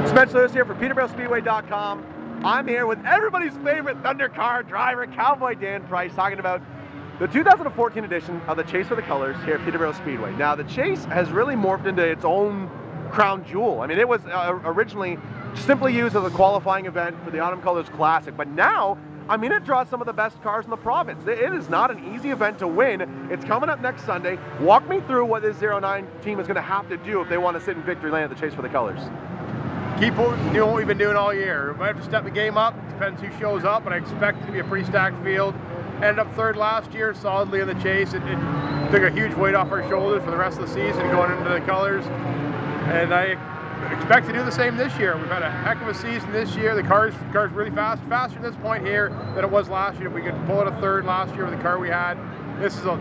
Spencer Lewis here for Peterborough I'm here with everybody's favorite Thunder car driver, Cowboy Dan Price, talking about the 2014 edition of the Chase for the Colors here at Peterborough Speedway. Now, the Chase has really morphed into its own crown jewel. I mean, it was originally simply used as a qualifying event for the Autumn Colors Classic, but now, I mean, it draws some of the best cars in the province. It is not an easy event to win. It's coming up next Sunday. Walk me through what this 09 team is going to have to do if they want to sit in victory lane at the Chase for the Colors. Keep doing what we've been doing all year. We might have to step the game up. Depends who shows up, but I expect it to be a pretty stacked field. Ended up third last year, solidly in the Chase. It took a huge weight off our shoulders for the rest of the season going into the Colors. And I expect to do the same this year. We've had a heck of a season this year. The car's really faster at this point here than it was last year. If we could pull it a third last year with the car we had, this is a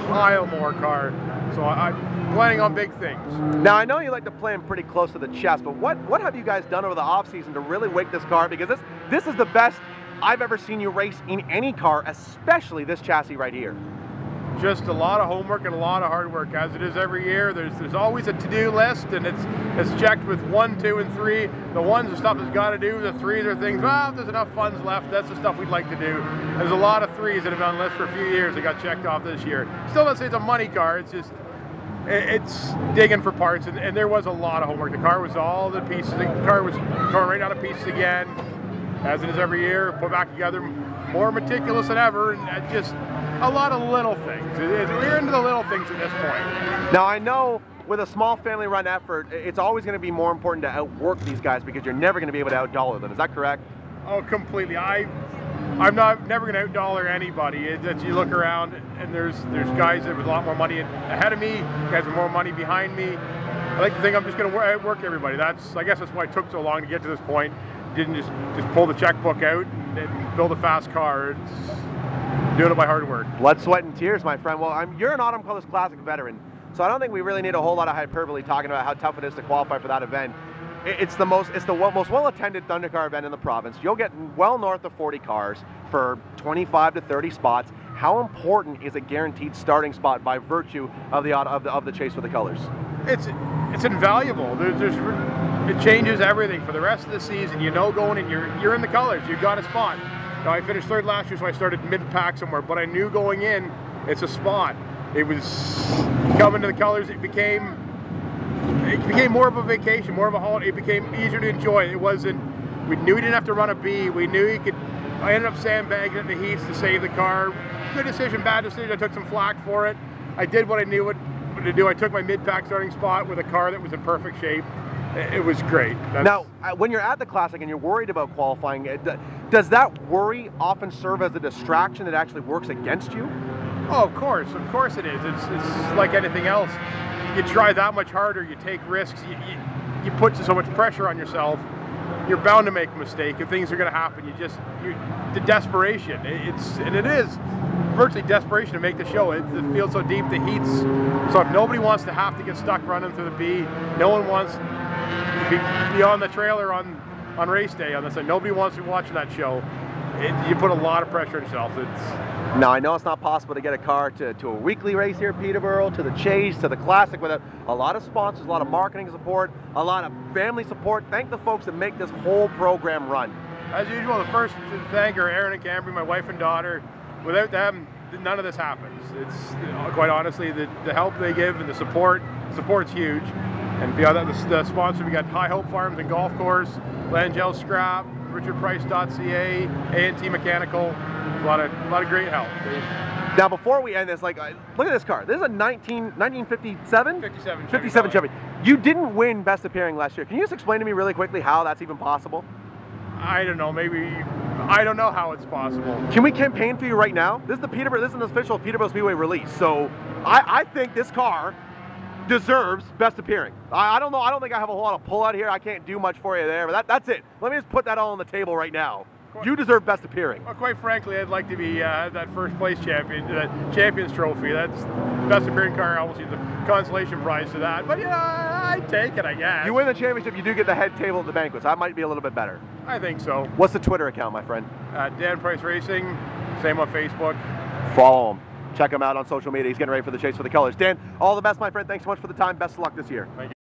pile more car. So I'm planning on big things. Now, I know you like to play them pretty close to the chest, but what have you guys done over the off-season to really wake this car? Because this is the best I've ever seen you race in any car, especially this chassis right here. Just a lot of homework and a lot of hard work, as it is every year. There's always a to-do list, and it's checked with 1, 2, and 3. The 1's the stuff that's got to do. The 3's are things, well, if there's enough funds left, that's the stuff we'd like to do. There's a lot of 3's that have been on the list for a few years that got checked off this year. Still don't say it's a money car, it's just, it's digging for parts, and there was a lot of homework. The car was all the pieces. The car was torn right out of pieces again, as it is every year, put back together, more meticulous than ever, and just a lot of little things. We're into the little things at this point. Now, I know with a small family-run effort, it's always going to be more important to outwork these guys because you're never going to be able to outdollar them. Is that correct? Oh, completely. I'm never going to outdollar anybody. You look around and there's guys that with a lot more money ahead of me, guys with more money behind me. I like to think I'm just going to outwork everybody. I guess that's why it took so long to get to this point. Didn't just pull the checkbook out and build a fast car. It's doing it by hard work. Blood, sweat, and tears, my friend. Well, you're an Autumn Colors Classic veteran, so I don't think we really need a whole lot of hyperbole talking about how tough it is to qualify for that event. It's the most well-attended Thunder car event in the province. You'll get well north of 40 cars for 25 to 30 spots. How important is a guaranteed starting spot by virtue of the Chase for the Colors? It's invaluable. It changes everything for the rest of the season. You know, going in, you're in the Colors. You've got a spot. Now, I finished third last year, so I started mid-pack somewhere. But I knew going in, it's a spot. It was coming to the Colors. It became more of a vacation, more of a holiday. It became easier to enjoy. It wasn't. We knew we didn't have to run a B. We knew you could. I ended up sandbagging in the heats to save the car. Good decision, bad decision. I took some flack for it. I did what I knew what to do. I took my mid-pack starting spot with a car that was in perfect shape. It was great. Now, when you're at the Classic and you're worried about qualifying, does that worry often serve as a distraction that actually works against you? Oh, of course it is. It's like anything else. You try that much harder, you take risks, you put so much pressure on yourself, you're bound to make a mistake and things are going to happen. The desperation, it is virtually desperation to make the show. The field's so deep, the heats, so if nobody wants to have to get stuck running through the B, no one wants to be on the trailer on race day on this side. Nobody wants to be watching that show. You put a lot of pressure on yourself. Now, I know it's not possible to get a car to a weekly race here at Peterborough, to the Chase, to the Classic without a lot of sponsors, a lot of marketing support, a lot of family support. Thank the folks that make this whole program run. As usual, the first to thank are Aaron and Cambry, my wife and daughter. Without them, none of this happens. It's quite honestly the help they give and the support's huge. And beyond that, the sponsor, we got High Hope Farms and Golf Course, Langell Scrap, RichardPrice.ca, A&T Mechanical. A lot of great help. Now, before we end this, look at this car. This is a 1957? 57 Chevy. You didn't win Best Appearing last year. Can you just explain to me really quickly how that's even possible? I don't know. Maybe I don't know how it's possible. Can we campaign for you right now? This is an official Peterborough Speedway release. So I think this car deserves Best Appearing. I don't know. I don't think I have a whole lot of pull out here. I can't do much for you there, but that's it. Let me just put that all on the table right now. You deserve Best Appearing. Well, quite frankly, I'd like to be that first place champion, that Champions Trophy. That's Best Appearing car. I almost need the consolation prize to that. But yeah, I'd take it, I guess. You win the championship, you do get the head table at the banquets. That might be a little bit better. I think so. What's the Twitter account, my friend? Dan Price Racing. Same on Facebook. Follow him. Check him out on social media. He's getting ready for the Chase for the Colors. Dan, all the best, my friend. Thanks so much for the time. Best of luck this year. Thank you.